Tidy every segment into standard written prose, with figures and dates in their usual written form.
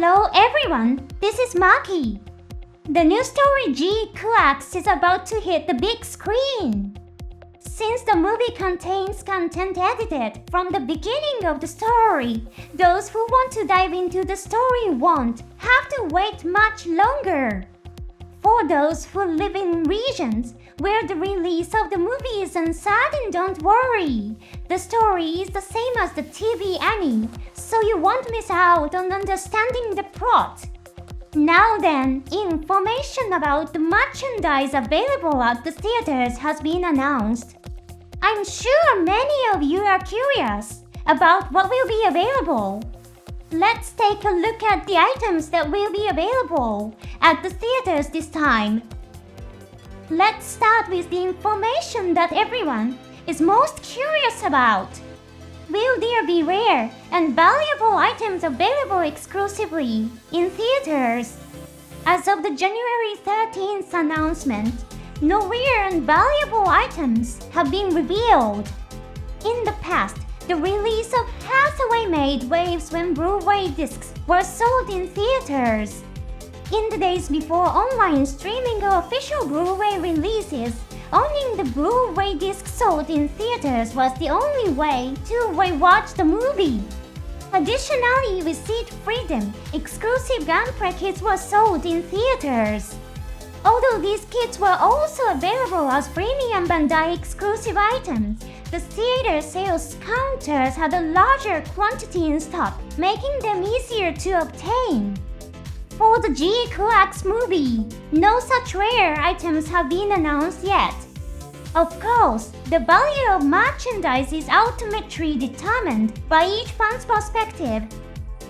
Hello everyone, this is Maki. The new story GQuuuuuuX is about to hit the big screen. Since the movie contains content edited from the beginning of the story, those who want to dive into the story won't have to wait much longer. For those who live in regions where the release of the movie is uncertain, don't worry. The story is the same as the TV anime, so you won't miss out on understanding the plot. Now then, information about the merchandise available at the theaters has been announced. I'm sure many of you are curious about what will be available. Let's take a look at the items that will be available at the theaters this time. Let's start with the information that everyone is most curious about. Will there be rare and valuable items available exclusively in theaters? As of the January 13th announcement, no rare and valuable items have been revealed. In the past, the release of Hathaway made waves when Blu-ray discs were sold in theaters. In the days before online streaming of official Blu-ray releases, owning the Blu-ray disc sold in theaters was the only way to rewatch the movie. Additionally, with Seat Freedom, exclusive gunplay kits were sold in theaters. Although these kits were also available as premium Bandai exclusive items, the theater sales counters had a larger quantity in stock, making them easier to obtain. For the GQuuuuuuX movie, no such rare items have been announced yet. Of course, the value of merchandise is ultimately determined by each fan's perspective.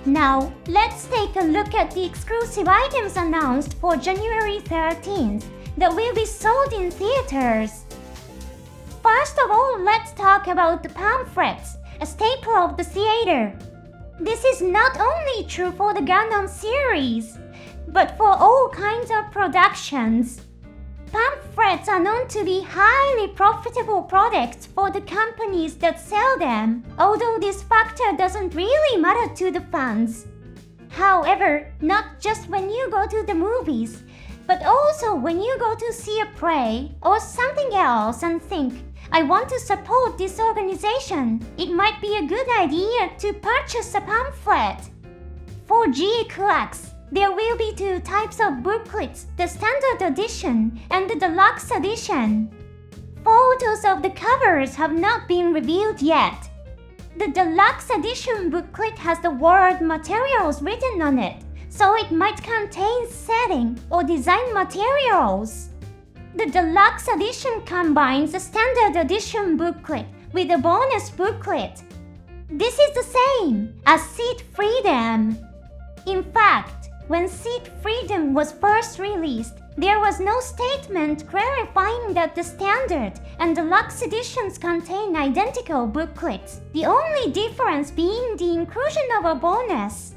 Now, let's take a look at the exclusive items announced for January 13th that will be sold in theaters. First of all, let's talk about the pamphlets, a staple of the theater. This is not only true for the Gundam series, but for all kinds of productions. Pamphlets are known to be highly profitable products for the companies that sell them, although this factor doesn't really matter to the fans. However, not just when you go to the movies, but also when you go to see a play or something else and think, I want to support this organization, it might be a good idea to purchase a pamphlet. For GQuuuuuuX, there will be two types of booklets, the standard edition and the deluxe edition. Photos of the covers have not been revealed yet. The deluxe edition booklet has the word materials written on it, so it might contain setting or design materials. The deluxe edition combines the standard edition booklet with a bonus booklet. This is the same as Seat Freedom. In fact, when Seat Freedom was first released, there was no statement clarifying that the standard and deluxe editions contain identical booklets, the only difference being the inclusion of a bonus.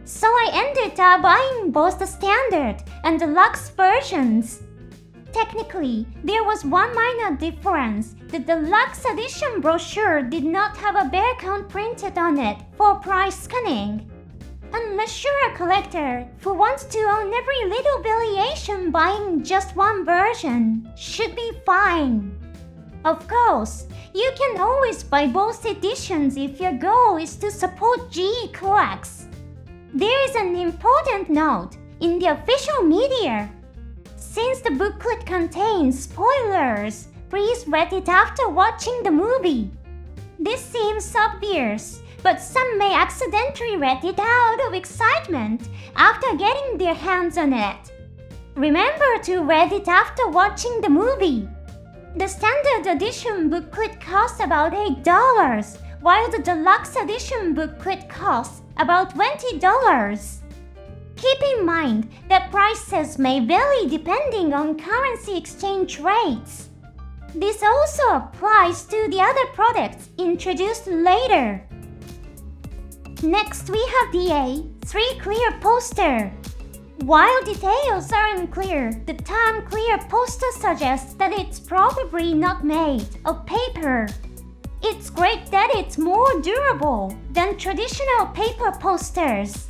So I ended up buying both the standard and deluxe versions. Technically, there was one minor difference. The deluxe edition brochure did not have a bear count printed on it for price scanning. Unless you're a collector who wants to own every little variation, buying just one version should be fine. Of course, you can always buy both editions if your goal is to support GQuuuuuuX. There is an important note in the official media. Since the booklet contains spoilers, please read it after watching the movie. This seems obvious, but some may accidentally read it out of excitement after getting their hands on it. Remember to read it after watching the movie. The standard edition booklet costs about $8, while the deluxe edition booklet costs about $20. Keep in mind that prices may vary depending on currency exchange rates. This also applies to the other products introduced later. Next, we have the A3 clear poster. While details are unclear, the term clear poster suggests that it's probably not made of paper. It's great that it's more durable than traditional paper posters.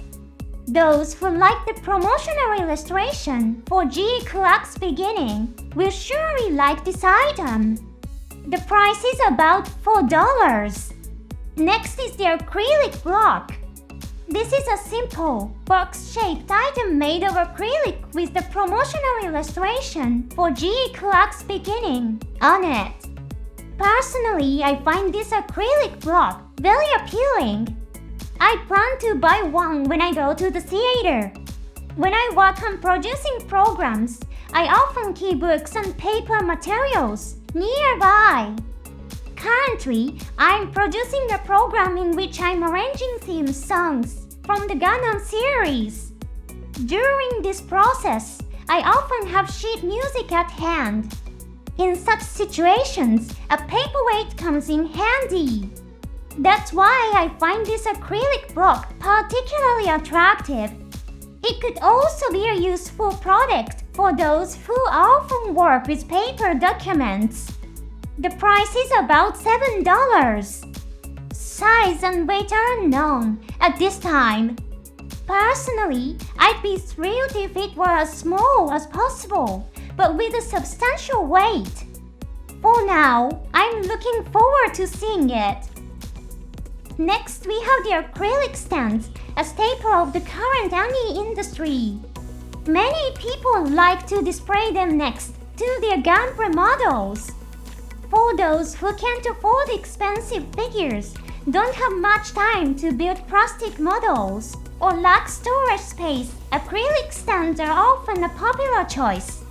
Those who like the promotional illustration for GQuuuuuX beginning will surely like this item. The price is about $4. Next is the acrylic block. This is a simple, box-shaped item made of acrylic with the promotional illustration for GQuuuuuX beginning on it. Personally, I find this acrylic block very appealing. I plan to buy one when I go to the theater. When I work on producing programs, I often keep books and paper materials nearby. Currently, I'm producing a program in which I'm arranging theme songs from the Gundam series. During this process, I often have sheet music at hand. In such situations, a paperweight comes in handy. That's why I find this acrylic block particularly attractive. It could also be a useful product for those who often work with paper documents. The price is about $7. Size and weight are unknown at this time. Personally, I'd be thrilled if it were as small as possible, but with a substantial weight. For now, I'm looking forward to seeing it. Next, we have the acrylic stands, a staple of the current anime industry. Many people like to display them next to their Gundam models. For those who can't afford expensive figures, don't have much time to build plastic models, or lack storage space, acrylic stands are often a popular choice.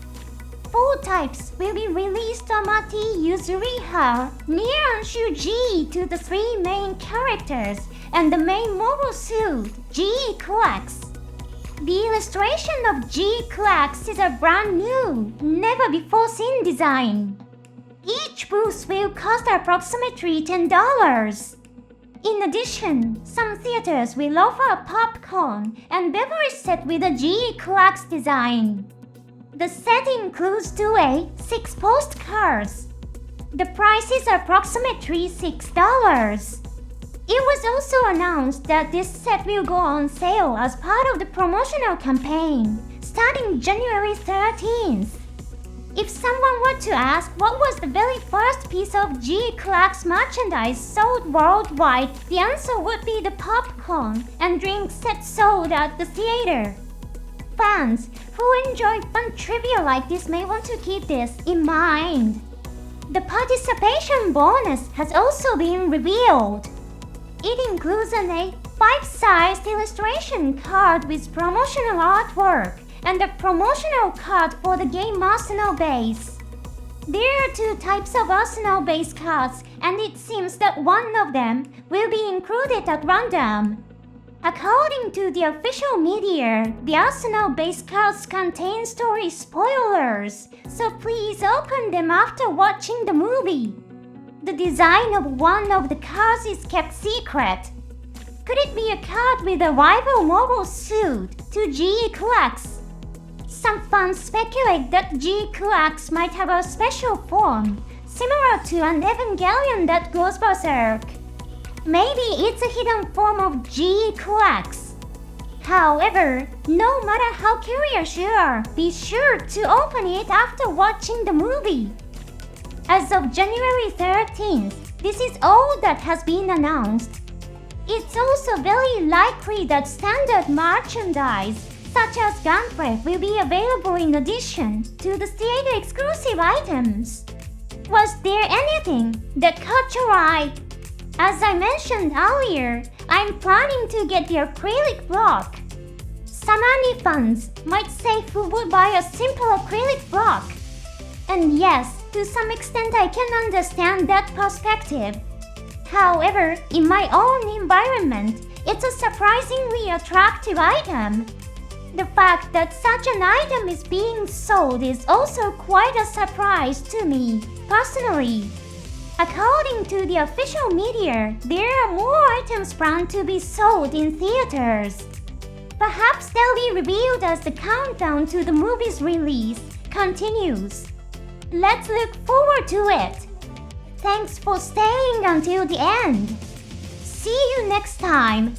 4 types will be released on Maki, Yuzuriha, Nier and Shuji to the 3 main characters and the main mobile suit, GQuuuuuX. The illustration of GQuuuuuX is a brand new, never before seen design. Each booth will cost approximately $10. In addition, some theaters will offer a popcorn and beverage set with a GQuuuuuX design. The set includes 2A, 6 postcards. The price is approximately $6. It was also announced that this set will go on sale as part of the promotional campaign, starting January 13th. If someone were to ask what was the very first piece of GQuuuuuX merchandise sold worldwide, the answer would be the popcorn and drink set sold at the theater. Fans who enjoy fun trivia like this may want to keep this in mind. The participation bonus has also been revealed. It includes an A5-sized illustration card with promotional artwork and a promotional card for the game Arsenal base. There are 2 types of Arsenal base cards, and it seems that one of them will be included at random. According to the official media, the Arsenal base cards contain story spoilers, so please open them after watching the movie. The design of one of the cards is kept secret. Could it be a card with a rival mobile suit to GQuuuuuX? Some fans speculate that GQuuuuuX might have a special form, similar to an Evangelion that goes berserk. Maybe it's a hidden form of GQuuuuuX. However, no matter how curious you are, be sure to open it after watching the movie. As of January 13th, this is all that has been announced. It's also very likely that standard merchandise, such as gunplay, will be available in addition to the theater exclusive items. Was there anything that caught your eye? As I mentioned earlier, I'm planning to get the acrylic block. Some anime fans might say who would buy a simple acrylic block. And yes, to some extent I can understand that perspective. However, in my own environment, it's a surprisingly attractive item. The fact that such an item is being sold is also quite a surprise to me, personally. According to the official media, there are more items planned to be sold in theaters. Perhaps they'll be revealed as the countdown to the movie's release continues. Let's look forward to it. Thanks for staying until the end. See you next time.